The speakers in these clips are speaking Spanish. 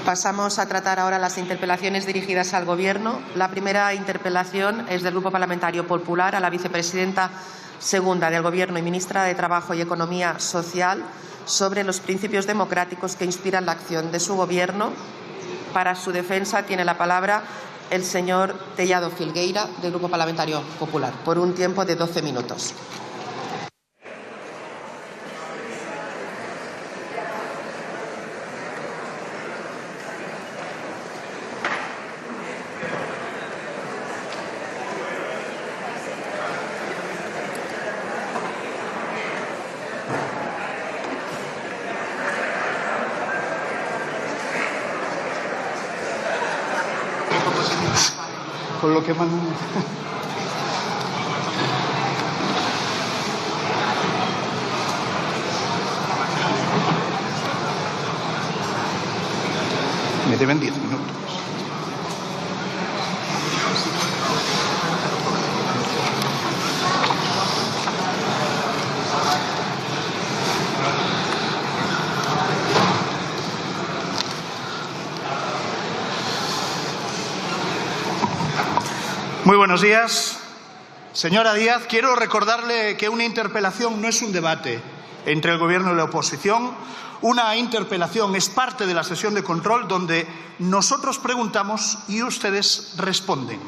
Pasamos a tratar ahora las interpelaciones dirigidas al Gobierno. La primera interpelación es del Grupo Parlamentario Popular a la vicepresidenta segunda del Gobierno y ministra de Trabajo y Economía Social sobre los principios democráticos que inspiran la acción de su Gobierno. Para su defensa tiene la palabra el señor Tellado Filgueira, del Grupo Parlamentario Popular, por un tiempo de 12 minutos. Con lo que mandan. Me deben 10 minutos. Muy buenos días. Señora Díaz, quiero recordarle que una interpelación no es un debate entre el Gobierno y la oposición. Una interpelación es parte de la sesión de control donde nosotros preguntamos y ustedes responden.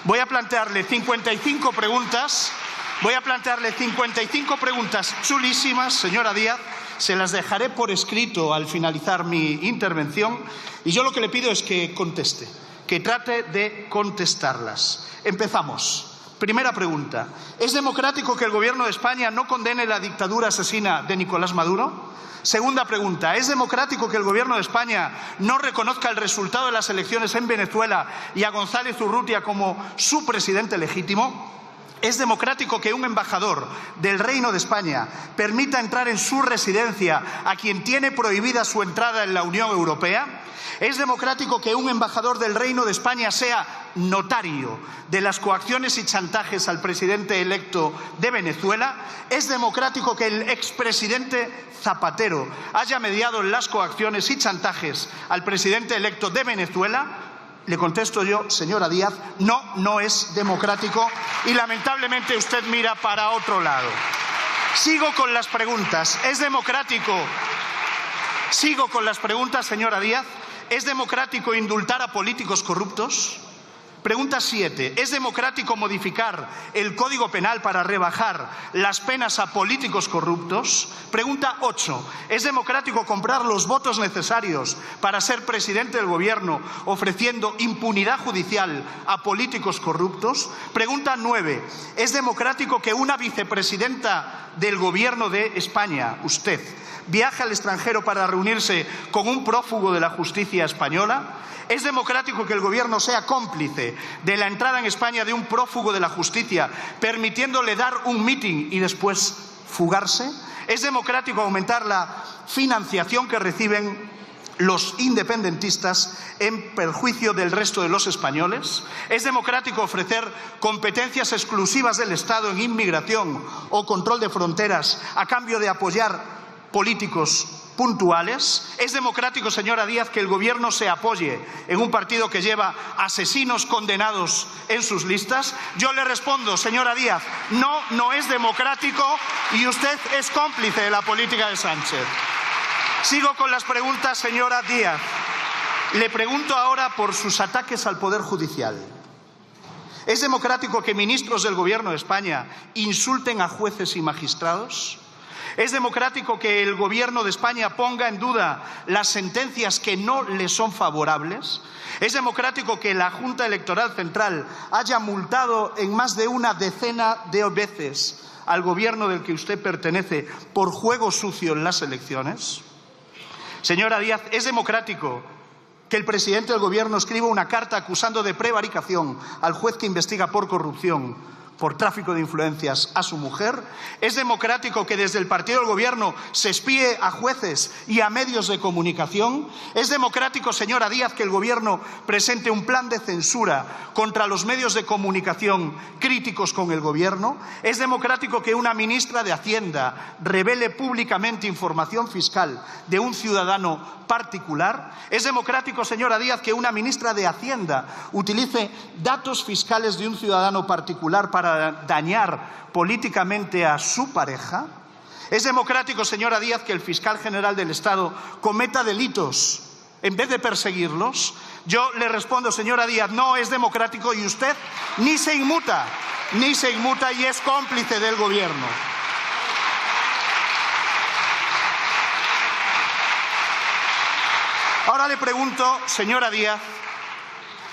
Voy a plantearle 55 preguntas. Voy a plantearle 55 preguntas chulísimas, señora Díaz. Se las dejaré por escrito al finalizar mi intervención. Y yo lo que le pido es que conteste, que trate de contestarlas. Empezamos. Primera pregunta. ¿Es democrático que el Gobierno de España no condene la dictadura asesina de Nicolás Maduro? Segunda pregunta. ¿Es democrático que el Gobierno de España no reconozca el resultado de las elecciones en Venezuela y a González Urrutia como su presidente legítimo? ¿Es democrático que un embajador del Reino de España permita entrar en su residencia a quien tiene prohibida su entrada en la Unión Europea? ¿Es democrático que un embajador del Reino de España sea notario de las coacciones y chantajes al presidente electo de Venezuela? ¿Es democrático que el expresidente Zapatero haya mediado las coacciones y chantajes al presidente electo de Venezuela? Le contesto yo, señora Díaz, no, no es democrático y lamentablemente usted mira para otro lado. Sigo con las preguntas. ¿Es democrático? Sigo con las preguntas, señora Díaz. ¿Es democrático indultar a políticos corruptos? Pregunta 7. ¿Es democrático modificar el Código Penal para rebajar las penas a políticos corruptos? Pregunta 8. ¿Es democrático comprar los votos necesarios para ser presidente del Gobierno ofreciendo impunidad judicial a políticos corruptos? Pregunta 9. ¿Es democrático que una vicepresidenta del Gobierno de España, usted, viaje al extranjero para reunirse con un prófugo de la justicia española? ¿Es democrático que el Gobierno sea cómplice de la entrada en España de un prófugo de la justicia, permitiéndole dar un mitin y después fugarse? ¿Es democrático aumentar la financiación que reciben los independentistas en perjuicio del resto de los españoles? ¿Es democrático ofrecer competencias exclusivas del Estado en inmigración o control de fronteras a cambio de apoyar políticos puntuales? ¿Es democrático, señora Díaz, que el Gobierno se apoye en un partido que lleva asesinos condenados en sus listas? Yo le respondo, señora Díaz, no, no es democrático y usted es cómplice de la política de Sánchez. Sigo con las preguntas, señora Díaz. Le pregunto ahora por sus ataques al Poder Judicial. ¿Es democrático que ministros del Gobierno de España insulten a jueces y magistrados? ¿Es democrático que el Gobierno de España ponga en duda las sentencias que no le son favorables? ¿Es democrático que la Junta Electoral Central haya multado en más de una decena de veces al Gobierno del que usted pertenece por juego sucio en las elecciones? Señora Díaz, ¿es democrático que el presidente del Gobierno escriba una carta acusando de prevaricación al juez que investiga por corrupción, por tráfico de influencias a su mujer? ¿Es democrático que desde el partido del Gobierno se espíe a jueces y a medios de comunicación? ¿Es democrático, señora Díaz, que el Gobierno presente un plan de censura contra los medios de comunicación críticos con el Gobierno? ¿Es democrático que una ministra de Hacienda revele públicamente información fiscal de un ciudadano particular? ¿Es democrático, señora Díaz, que una ministra de Hacienda utilice datos fiscales de un ciudadano particular para dañar políticamente a su pareja? ¿Es democrático, señora Díaz, que el fiscal general del Estado cometa delitos en vez de perseguirlos? Yo le respondo, señora Díaz, no es democrático, y usted ni se inmuta y es cómplice del Gobierno. Ahora le pregunto, señora Díaz,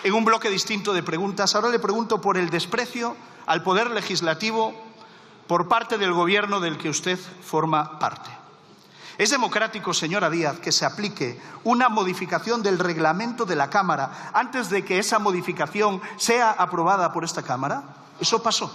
en un bloque distinto de preguntas, ahora le pregunto por el desprecio al Poder Legislativo por parte del Gobierno del que usted forma parte. ¿Es democrático, señora Díaz, que se aplique una modificación del reglamento de la Cámara antes de que esa modificación sea aprobada por esta Cámara? Eso pasó.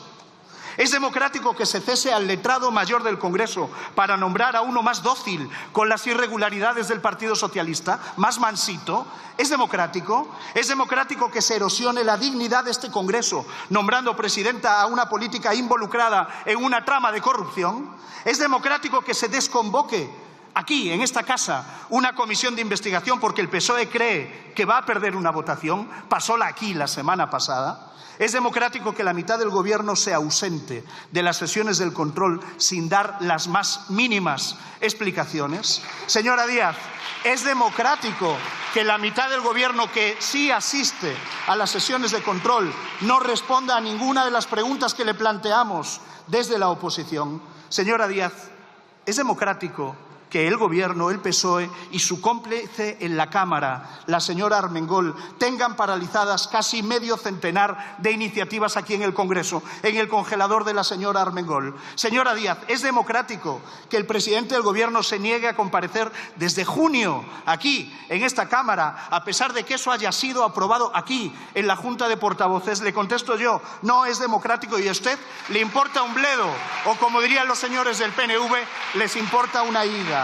¿Es democrático que se cese al letrado mayor del Congreso para nombrar a uno más dócil con las irregularidades del Partido Socialista, más mansito? ¿Es democrático? ¿Es democrático que se erosione la dignidad de este Congreso nombrando presidenta a una política involucrada en una trama de corrupción? ¿Es democrático que se desconvoque aquí, en esta casa, una comisión de investigación porque el PSOE cree que va a perder una votación? Pasóla aquí la semana pasada. ¿Es democrático que la mitad del Gobierno sea ausente de las sesiones del control sin dar las más mínimas explicaciones? Señora Díaz, ¿es democrático que la mitad del Gobierno que sí asiste a las sesiones de control no responda a ninguna de las preguntas que le planteamos desde la oposición? Señora Díaz, ¿es democrático que el Gobierno, el PSOE y su cómplice en la Cámara, la señora Armengol, tengan paralizadas casi medio centenar de iniciativas aquí en el Congreso, en el congelador de la señora Armengol? Señora Díaz, ¿es democrático que el presidente del Gobierno se niegue a comparecer desde junio aquí, en esta Cámara, a pesar de que eso haya sido aprobado aquí, en la Junta de Portavoces? Le contesto yo, no es democrático, y a usted le importa un bledo, o como dirían los señores del PNV, les importa una higa.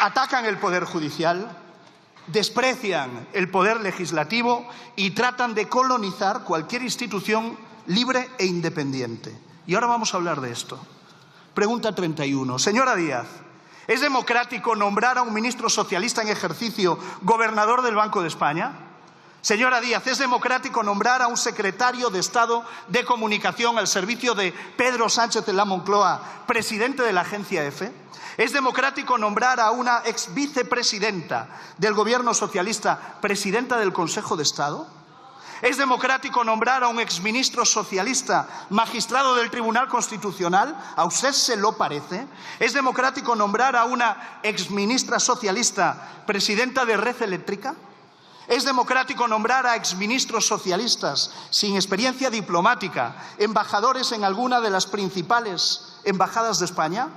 Atacan el Poder Judicial, desprecian el Poder Legislativo y tratan de colonizar cualquier institución libre e independiente. Y ahora vamos a hablar de esto. Pregunta 31. Señora Díaz, ¿es democrático nombrar a un ministro socialista en ejercicio gobernador del Banco de España? Señora Díaz, ¿es democrático nombrar a un secretario de Estado de Comunicación al servicio de Pedro Sánchez en la Moncloa, presidente de la agencia EFE? ¿Es democrático nombrar a una ex vicepresidenta del Gobierno socialista presidenta del Consejo de Estado? ¿Es democrático nombrar a un exministro socialista magistrado del Tribunal Constitucional? ¿A usted se lo parece? ¿Es democrático nombrar a una exministra socialista presidenta de Red Eléctrica? ¿Es democrático nombrar a exministros socialistas sin experiencia diplomática embajadores en alguna de las principales embajadas de España?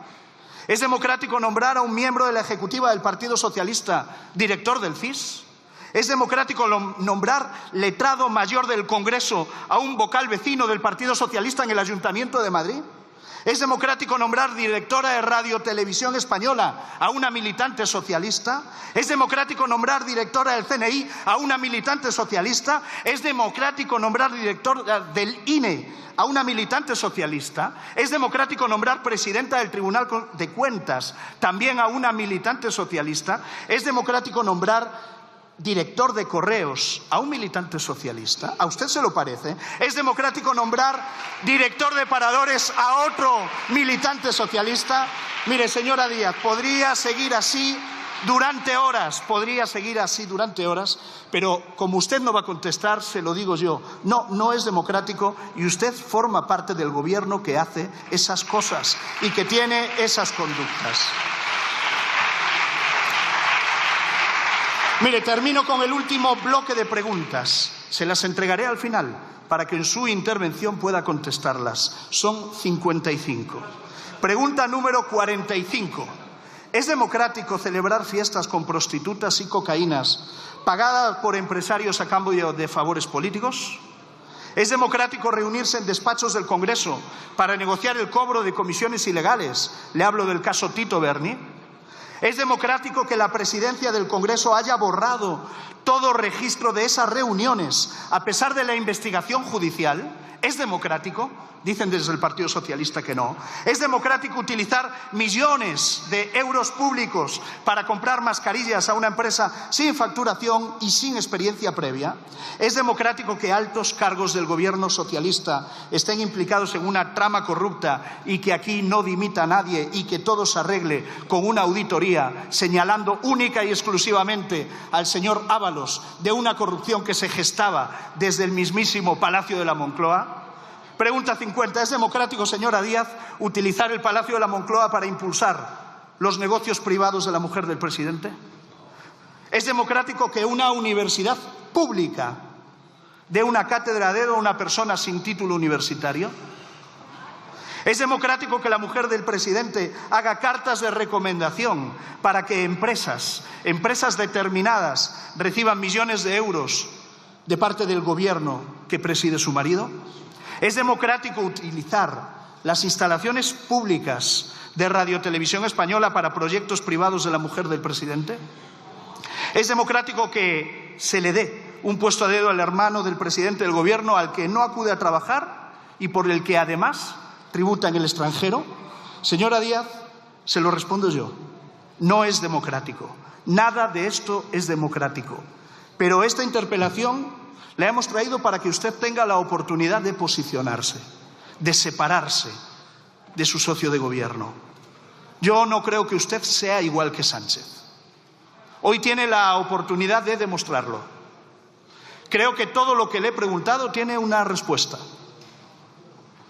¿Es democrático nombrar a un miembro de la ejecutiva del Partido Socialista director del CIS? ¿Es democrático nombrar letrado mayor del Congreso a un vocal vecino del Partido Socialista en el Ayuntamiento de Madrid? ¿Es democrático nombrar directora de Radio Televisión Española a una militante socialista? ¿Es democrático nombrar directora del CNI a una militante socialista? ¿Es democrático nombrar directora del INE a una militante socialista? ¿Es democrático nombrar presidenta del Tribunal de Cuentas también a una militante socialista? ¿Es democrático nombrar director de Correos a un militante socialista? ¿A usted se lo parece? ¿Es democrático nombrar director de Paradores a otro militante socialista? Mire, señora Díaz, podría seguir así durante horas, pero como usted no va a contestar, se lo digo yo, no es democrático, y usted forma parte del Gobierno que hace esas cosas y que tiene esas conductas. Mire, termino con el último bloque de preguntas. Se las entregaré al final para que en su intervención pueda contestarlas. Son 55. Pregunta número 45. ¿Es democrático celebrar fiestas con prostitutas y cocaínas pagadas por empresarios a cambio de favores políticos? ¿Es democrático reunirse en despachos del Congreso para negociar el cobro de comisiones ilegales? Le hablo del caso Tito Berni. ¿Es democrático que la presidencia del Congreso haya borrado todo registro de esas reuniones a pesar de la investigación judicial? ¿Es democrático? Dicen desde el Partido Socialista que no. ¿Es democrático utilizar millones de euros públicos para comprar mascarillas a una empresa sin facturación y sin experiencia previa? ¿Es democrático que altos cargos del Gobierno socialista estén implicados en una trama corrupta y que aquí no dimita nadie y que todo se arregle con una auditoría señalando única y exclusivamente al señor Ábalos de una corrupción que se gestaba desde el mismísimo Palacio de la Moncloa? Pregunta 50. ¿Es democrático, señora Díaz, utilizar el Palacio de la Moncloa para impulsar los negocios privados de la mujer del presidente? ¿Es democrático que una universidad pública dé una cátedra a dedo a una persona sin título universitario? ¿Es democrático que la mujer del presidente haga cartas de recomendación para que empresas determinadas reciban millones de euros de parte del gobierno que preside su marido? ¿Es democrático utilizar las instalaciones públicas de Radio Televisión Española para proyectos privados de la mujer del presidente? ¿Es democrático que se le dé un puesto a dedo al hermano del presidente del gobierno al que no acude a trabajar y por el que además tributa en el extranjero? Señora Díaz, se lo respondo yo. No es democrático. Nada de esto es democrático. Pero esta interpelación la hemos traído para que usted tenga la oportunidad de posicionarse, de separarse de su socio de gobierno. Yo no creo que usted sea igual que Sánchez. Hoy tiene la oportunidad de demostrarlo. Creo que todo lo que le he preguntado tiene una respuesta.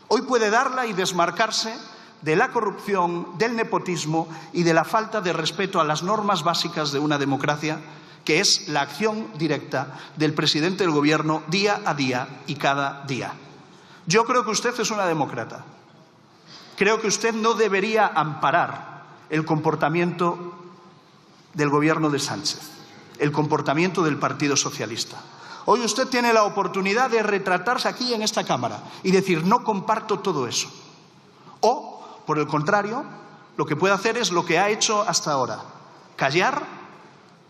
Hoy puede darla y desmarcarse de la corrupción, del nepotismo y de la falta de respeto a las normas básicas de una democracia, que es la acción directa del presidente del gobierno día a día y cada día. Yo creo que usted es una demócrata. Creo que usted no debería amparar el comportamiento del gobierno de Sánchez, el comportamiento del Partido Socialista. Hoy usted tiene la oportunidad de retratarse aquí en esta Cámara y decir no comparto todo eso. O, por el contrario, lo que puede hacer es lo que ha hecho hasta ahora, callar,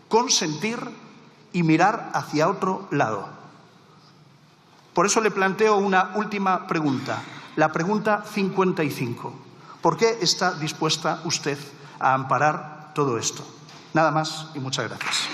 consentir y mirar hacia otro lado. Por eso le planteo una última pregunta, la pregunta 55. ¿Por qué está dispuesta usted a amparar todo esto? Nada más y muchas gracias.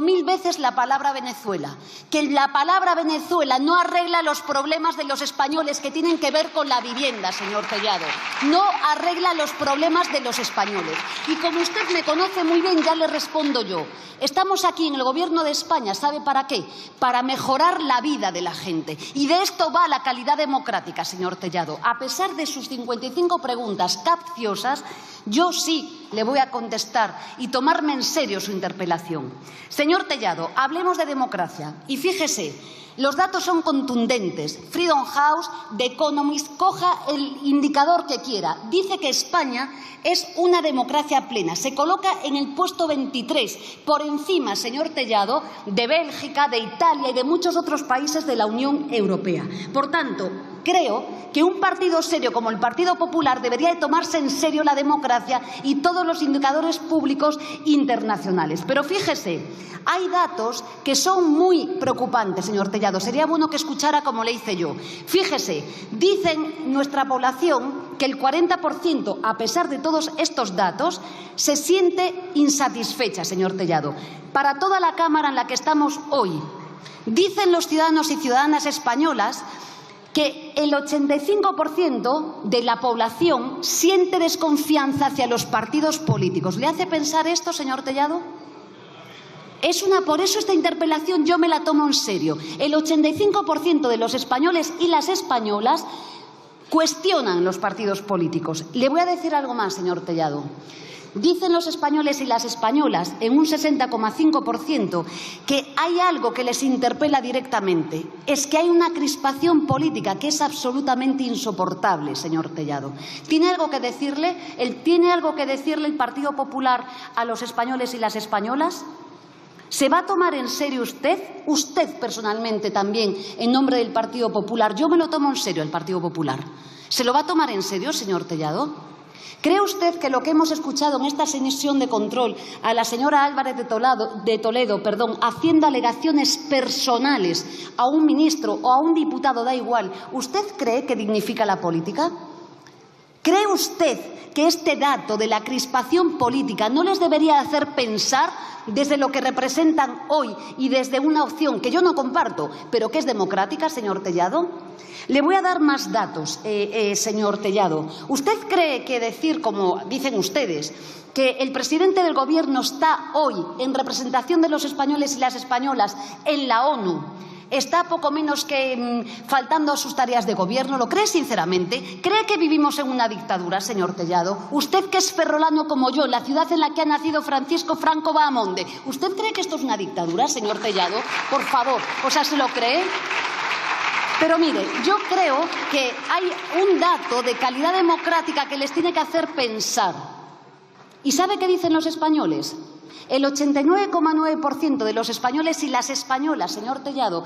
Mil veces la palabra Venezuela, que la palabra Venezuela no arregla los problemas de los españoles que tienen que ver con la vivienda, señor Tellado. No arregla los problemas de los españoles. Y como usted me conoce muy bien, ya le respondo yo. Estamos aquí en el Gobierno de España, ¿sabe para qué? Para mejorar la vida de la gente. Y de esto va la calidad democrática, señor Tellado. A pesar de sus 55 preguntas capciosas, yo sí le voy a contestar y tomarme en serio su interpelación. Señor Tellado, hablemos de democracia. Y fíjese, los datos son contundentes. Freedom House, The Economist, coja el indicador que quiera. Dice que España es una democracia plena. Se coloca en el puesto 23, por encima, señor Tellado, de Bélgica, de Italia y de muchos otros países de la Unión Europea. Por tanto, creo que un partido serio como el Partido Popular debería de tomarse en serio la democracia y todos los indicadores públicos internacionales. Pero fíjese, hay datos que son muy preocupantes, señor Tellado. Sería bueno que escuchara como le hice yo. Fíjese, dicen nuestra población que el 40%, a pesar de todos estos datos, se siente insatisfecha, señor Tellado. Para toda la Cámara en la que estamos hoy, dicen los ciudadanos y ciudadanas españolas que el 85% de la población siente desconfianza hacia los partidos políticos. ¿Le hace pensar esto, señor Tellado? Por eso esta interpelación yo me la tomo en serio. El 85% de los españoles y las españolas cuestionan los partidos políticos. Le voy a decir algo más, señor Tellado. Dicen los españoles y las españolas, en un 60,5%, que hay algo que les interpela directamente. Es que hay una crispación política que es absolutamente insoportable, señor Tellado. ¿Tiene algo que decirle el Partido Popular a los españoles y las españolas? ¿Se va a tomar en serio usted personalmente también, en nombre del Partido Popular? Yo me lo tomo en serio, el Partido Popular. ¿Se lo va a tomar en serio, señor Tellado? ¿Cree usted que lo que hemos escuchado en esta sesión de control a la señora Álvarez de Toledo, haciendo alegaciones personales a un ministro o a un diputado, da igual, ¿usted cree que dignifica la política? ¿Cree usted que este dato de la crispación política no les debería hacer pensar desde lo que representan hoy y desde una opción que yo no comparto, pero que es democrática, señor Tellado? Le voy a dar más datos, señor Tellado. ¿Usted cree que decir, como dicen ustedes, que el presidente del Gobierno está hoy en representación de los españoles y las españolas en la ONU, está poco menos que faltando a sus tareas de gobierno? ¿Lo cree sinceramente? ¿Cree que vivimos en una dictadura, señor Tellado? Usted, que es ferrolano como yo, la ciudad en la que ha nacido Francisco Franco Bahamonde, ¿usted cree que esto es una dictadura, señor Tellado? Por favor, ¿se lo cree? Pero mire, yo creo que hay un dato de calidad democrática que les tiene que hacer pensar. ¿Y sabe qué dicen los españoles? El 89,9% de los españoles y las españolas, señor Tellado,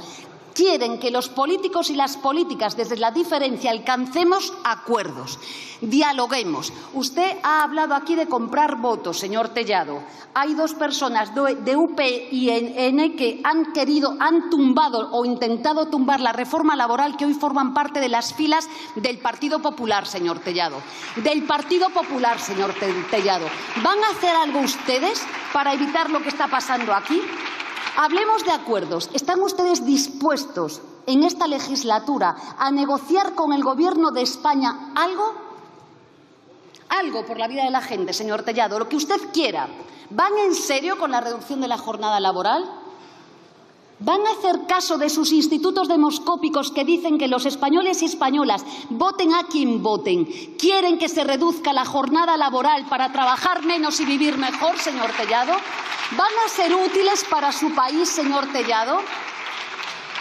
quieren que los políticos y las políticas, desde la diferencia, alcancemos acuerdos, dialoguemos. Usted ha hablado aquí de comprar votos, señor Tellado. Hay dos personas de UPyN que han tumbado o intentado tumbar la reforma laboral, que hoy forman parte de las filas del Partido Popular, señor Tellado. Del Partido Popular, señor Tellado. ¿Van a hacer algo ustedes para evitar lo que está pasando aquí? Hablemos de acuerdos. ¿Están ustedes dispuestos en esta legislatura a negociar con el Gobierno de España algo? Algo por la vida de la gente, señor Tellado, lo que usted quiera. ¿Van en serio con la reducción de la jornada laboral? ¿Van a hacer caso de sus institutos demoscópicos que dicen que los españoles y españolas, voten a quien voten, quieren que se reduzca la jornada laboral para trabajar menos y vivir mejor, señor Tellado? ¿Van a ser útiles para su país, señor Tellado?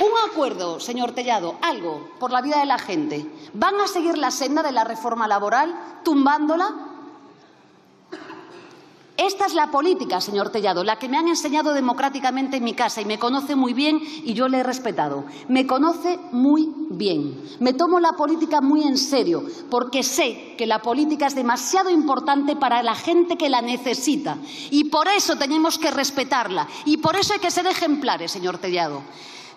Un acuerdo, señor Tellado, algo por la vida de la gente. ¿Van a seguir la senda de la reforma laboral, tumbándola? Esta es la política, señor Tellado, la que me han enseñado democráticamente en mi casa, y me conoce muy bien y yo le he respetado. Me conoce muy bien. Me tomo la política muy en serio, porque sé que la política es demasiado importante para la gente que la necesita, y por eso tenemos que respetarla, y por eso hay que ser ejemplares, señor Tellado.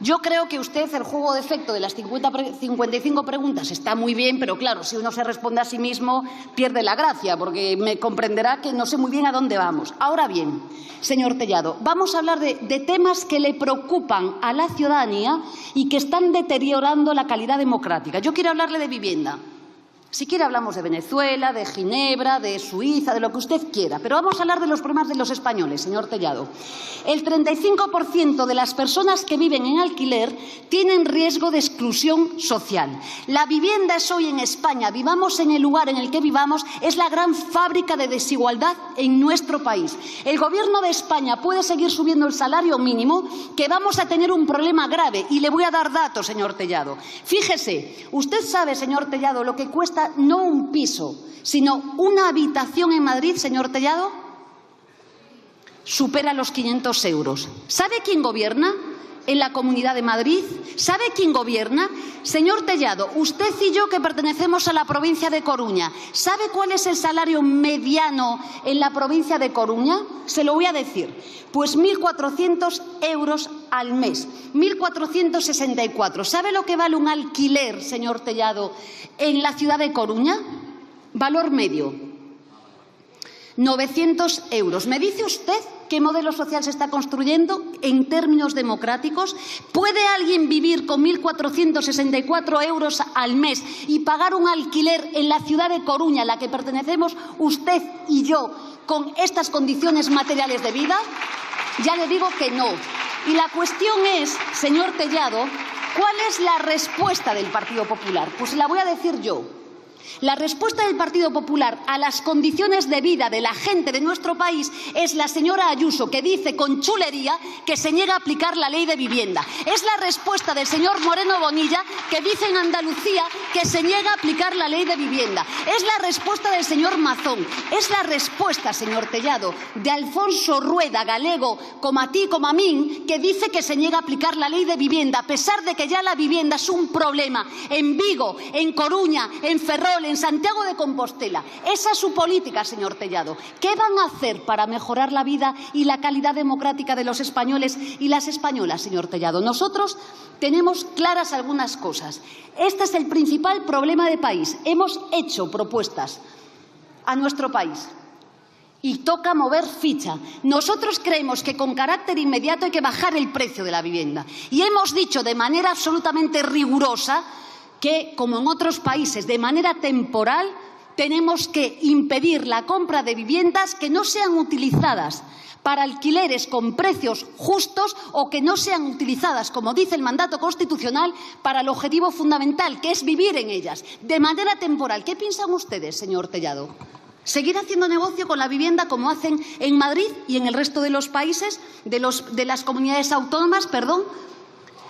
Yo creo que usted, el juego de efecto de las 55 preguntas está muy bien, pero claro, si uno se responde a sí mismo, pierde la gracia, porque me comprenderá que no sé muy bien a dónde vamos. Ahora bien, señor Tellado, vamos a hablar de temas que le preocupan a la ciudadanía y que están deteriorando la calidad democrática. Yo quiero hablarle de vivienda. Si quiere hablamos de Venezuela, de Ginebra, de Suiza, de lo que usted quiera. Pero vamos a hablar de los problemas de los españoles, señor Tellado. El 35% de las personas que viven en alquiler tienen riesgo de exclusión social. La vivienda es hoy en España, vivamos en el lugar en el que vivamos, es la gran fábrica de desigualdad en nuestro país. El Gobierno de España puede seguir subiendo el salario mínimo, que vamos a tener un problema grave. Y le voy a dar datos, señor Tellado. Fíjese, usted sabe, señor Tellado, lo que cuesta no un piso, sino una habitación en Madrid, señor Tellado, supera los 500 euros. ¿Sabe quién gobierna en la Comunidad de Madrid? ¿Sabe quién gobierna? Señor Tellado, usted y yo, que pertenecemos a la provincia de Coruña, ¿sabe cuál es el salario mediano en la provincia de Coruña? Se lo voy a decir. Pues 1.400 euros al mes, 1.464. ¿Sabe lo que vale un alquiler, señor Tellado, en la ciudad de Coruña? Valor medio, 900 euros. ¿Me dice usted qué modelo social se está construyendo en términos democráticos? ¿Puede alguien vivir con 1.464 euros al mes y pagar un alquiler en la ciudad de Coruña, a la que pertenecemos usted y yo, con estas condiciones materiales de vida? Ya le digo que no. Y la cuestión es, señor Tellado, ¿Cuál es la respuesta del Partido Popular? Pues la voy a decir yo. La respuesta del Partido Popular a las condiciones de vida de la gente de nuestro país es la señora Ayuso, que dice con chulería que se niega a aplicar la ley de vivienda. Es la respuesta del señor Moreno Bonilla, que dice en Andalucía que se niega a aplicar la ley de vivienda. Es la respuesta del señor Mazón. Es la respuesta, señor Tellado, de Alfonso Rueda, galego, como a ti, como a mí, que dice que se niega a aplicar la ley de vivienda, a pesar de que ya la vivienda es un problema en Vigo, en Coruña, en Ferrol, en Santiago de Compostela. Esa es su política, señor Tellado. ¿Qué van a hacer para mejorar la vida y la calidad democrática de los españoles y las españolas, señor Tellado? Nosotros tenemos claras algunas cosas. Este es el principal problema de país. Hemos hecho propuestas a nuestro país y toca mover ficha. Nosotros creemos que con carácter inmediato hay que bajar el precio de la vivienda. Y hemos dicho de manera absolutamente rigurosa que, como en otros países, de manera temporal, tenemos que impedir la compra de viviendas que no sean utilizadas para alquileres con precios justos o que no sean utilizadas, como dice el mandato constitucional, para el objetivo fundamental, que es vivir en ellas, de manera temporal. ¿Qué piensan ustedes, señor Tellado? ¿Seguir haciendo negocio con la vivienda como hacen en Madrid y en el resto de los países, de las comunidades autónomas, perdón?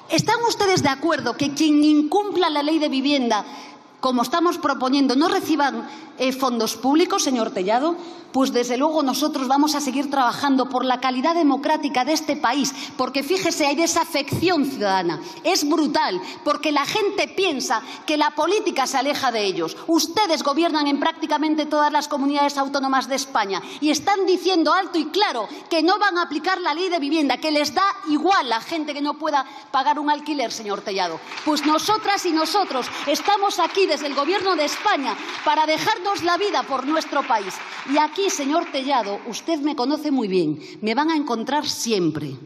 ¿Están ustedes de acuerdo que quien incumpla la ley de vivienda, como estamos proponiendo, no reciban fondos públicos, señor Tellado? Pues desde luego nosotros vamos a seguir trabajando por la calidad democrática de este país, porque fíjese, hay desafección ciudadana. Es brutal, porque la gente piensa que la política se aleja de ellos. Ustedes gobiernan en prácticamente todas las comunidades autónomas de España y están diciendo alto y claro que no van a aplicar la ley de vivienda, que les da igual la gente que no pueda pagar un alquiler, señor Tellado. Pues nosotras y nosotros estamos aquí desde el Gobierno de España para dejarnos la vida por nuestro país. Y aquí, señor Tellado, usted me conoce muy bien, me van a encontrar siempre.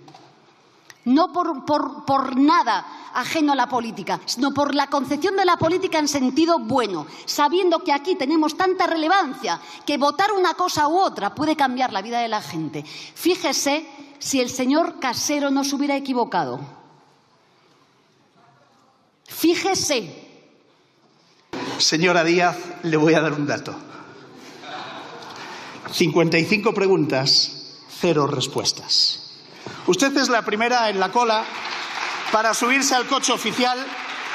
No por nada ajeno a la política, sino por la concepción de la política en sentido bueno, sabiendo que aquí tenemos tanta relevancia que votar una cosa u otra puede cambiar la vida de la gente. Fíjese si el señor Casero no se hubiera equivocado. Fíjese. Señora Díaz, le voy a dar un dato. 55 preguntas, 0 respuestas. Usted es la primera en la cola para subirse al coche oficial,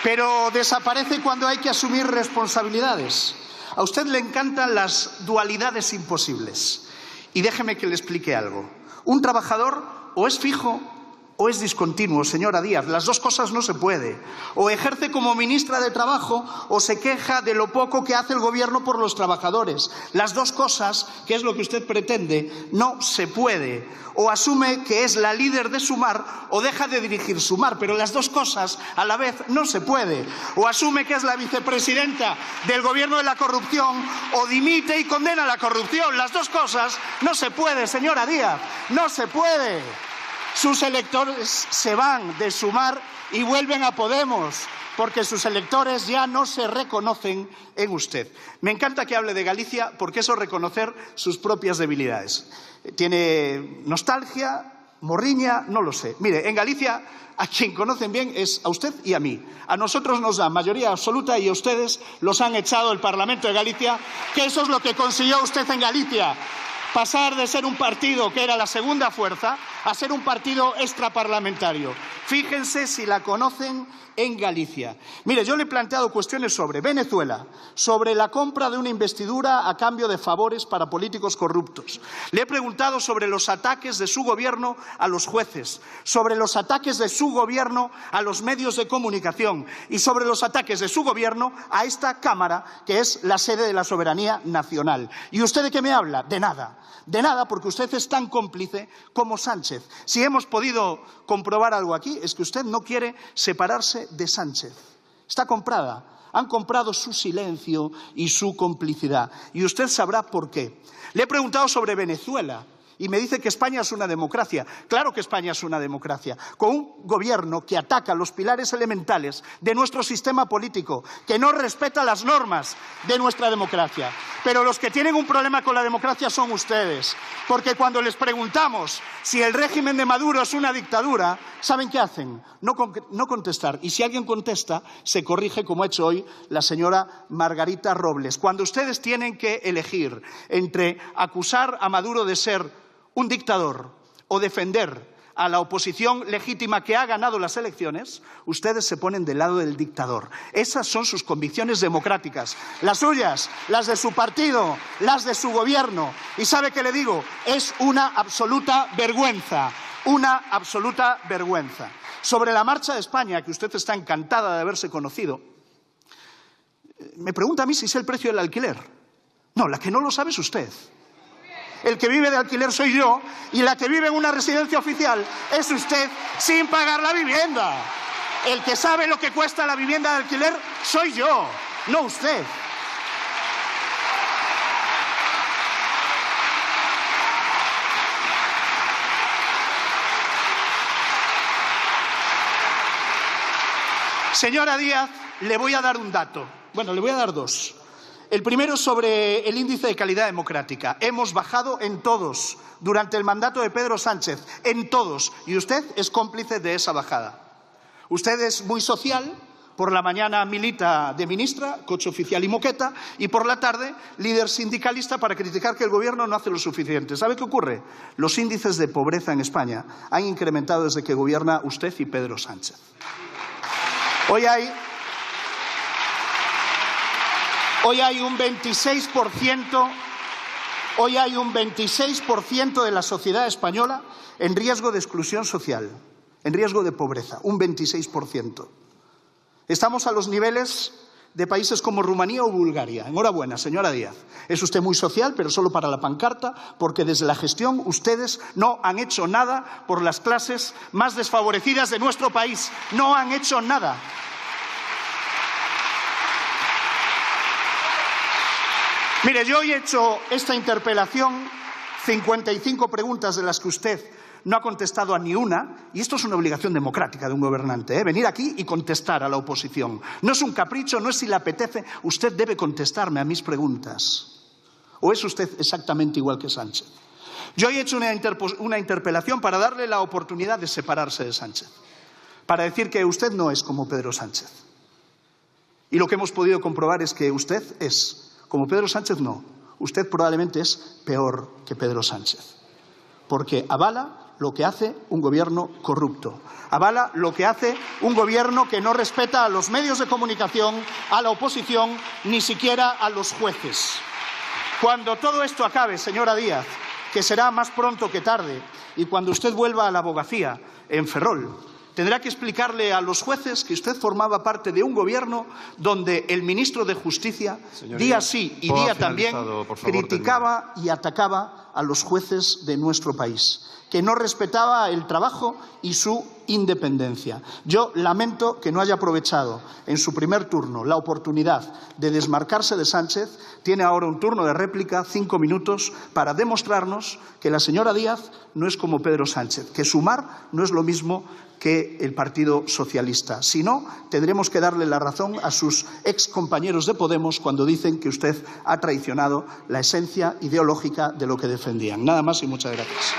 pero desaparece cuando hay que asumir responsabilidades. A usted le encantan las dualidades imposibles. Y déjeme que le explique algo. Un trabajador o es fijo o es discontinuo, señora Díaz. Las dos cosas no se puede. O ejerce como ministra de Trabajo o se queja de lo poco que hace el Gobierno por los trabajadores. Las dos cosas, que es lo que usted pretende, no se puede. O asume que es la líder de Sumar o deja de dirigir Sumar, pero las dos cosas a la vez no se puede. O asume que es la vicepresidenta del Gobierno de la corrupción o dimite y condena la corrupción. Las dos cosas no se puede, señora Díaz, no se puede. Sus electores se van de Sumar y vuelven a Podemos, porque sus electores ya no se reconocen en usted. Me encanta que hable de Galicia, porque eso es reconocer sus propias debilidades. Tiene nostalgia, morriña, no lo sé. Mire, en Galicia a quien conocen bien es a usted y a mí. A nosotros nos da mayoría absoluta y a ustedes los han echado el Parlamento de Galicia, que eso es lo que consiguió usted en Galicia. Pasar de ser un partido que era la segunda fuerza a ser un partido extraparlamentario. Fíjense si la conocen en Galicia. Mire, yo le he planteado cuestiones sobre Venezuela, sobre la compra de una investidura a cambio de favores para políticos corruptos. Le he preguntado sobre los ataques de su gobierno a los jueces, sobre los ataques de su gobierno a los medios de comunicación y sobre los ataques de su gobierno a esta Cámara, que es la sede de la soberanía nacional. ¿Y usted de qué me habla? De nada. De nada, porque usted es tan cómplice como Sánchez. Si hemos podido comprobar algo aquí, es que usted no quiere separarse de Sánchez. Está comprada. Han comprado su silencio y su complicidad. Y usted sabrá por qué. Le he preguntado sobre Venezuela y me dice que España es una democracia. Claro que España es una democracia, con un gobierno que ataca los pilares elementales de nuestro sistema político, que no respeta las normas de nuestra democracia. Pero los que tienen un problema con la democracia son ustedes, porque cuando les preguntamos si el régimen de Maduro es una dictadura, ¿saben qué hacen? No contestar. Y si alguien contesta, se corrige, como ha hecho hoy la señora Margarita Robles. Cuando ustedes tienen que elegir entre acusar a Maduro de ser un dictador o defender a la oposición legítima que ha ganado las elecciones, ustedes se ponen del lado del dictador. Esas son sus convicciones democráticas, las suyas, las de su partido, las de su gobierno. Y ¿sabe qué le digo? Es una absoluta vergüenza, una absoluta vergüenza. Sobre la marcha de España, que usted está encantada de haberse conocido, me pregunta a mí si sé el precio del alquiler. No, la que no lo sabe es usted. El que vive de alquiler soy yo y la que vive en una residencia oficial es usted sin pagar la vivienda. El que sabe lo que cuesta la vivienda de alquiler soy yo, no usted. Señora Díaz, le voy a dar un dato. Bueno, le voy a dar dos. El primero sobre el índice de calidad democrática. Hemos bajado en todos durante el mandato de Pedro Sánchez, en todos. Y usted es cómplice de esa bajada. Usted es muy social, por la mañana milita de ministra, coche oficial y moqueta, y por la tarde líder sindicalista para criticar que el Gobierno no hace lo suficiente. ¿Sabe qué ocurre? Los índices de pobreza en España han incrementado desde que gobierna usted y Pedro Sánchez. Hoy hay un 26% de la sociedad española en riesgo de exclusión social, en riesgo de pobreza, un 26%. Estamos a los niveles de países como Rumanía o Bulgaria. Enhorabuena, señora Díaz. Es usted muy social, pero solo para la pancarta, porque desde la gestión ustedes no han hecho nada por las clases más desfavorecidas de nuestro país. No han hecho nada. Mire, yo hoy he hecho esta interpelación, 55 preguntas de las que usted no ha contestado a ni una, y esto es una obligación democrática de un gobernante, venir aquí y contestar a la oposición. No es un capricho, no es si le apetece, usted debe contestarme a mis preguntas. ¿O es usted exactamente igual que Sánchez? Yo hoy he hecho una interpelación para darle la oportunidad de separarse de Sánchez, para decir que usted no es como Pedro Sánchez. Y lo que hemos podido comprobar es que usted es como Pedro Sánchez, no. Usted probablemente es peor que Pedro Sánchez, porque avala lo que hace un gobierno corrupto, avala lo que hace un gobierno que no respeta a los medios de comunicación, a la oposición, ni siquiera a los jueces. Cuando todo esto acabe, señora Díaz, que será más pronto que tarde, y cuando usted vuelva a la abogacía en Ferrol, tendrá que explicarle a los jueces que usted formaba parte de un gobierno donde el ministro de Justicia, día sí y día también, criticaba y atacaba a los jueces de nuestro país, que no respetaba el trabajo y su independencia. Yo lamento que no haya aprovechado en su primer turno la oportunidad de desmarcarse de Sánchez. Tiene ahora un turno de réplica, 5 minutos, para demostrarnos que la señora Díaz no es como Pedro Sánchez, que Sumar no es lo mismo que el Partido Socialista. Si no, tendremos que darle la razón a sus excompañeros de Podemos cuando dicen que usted ha traicionado la esencia ideológica de lo que defendían. Nada más y muchas gracias.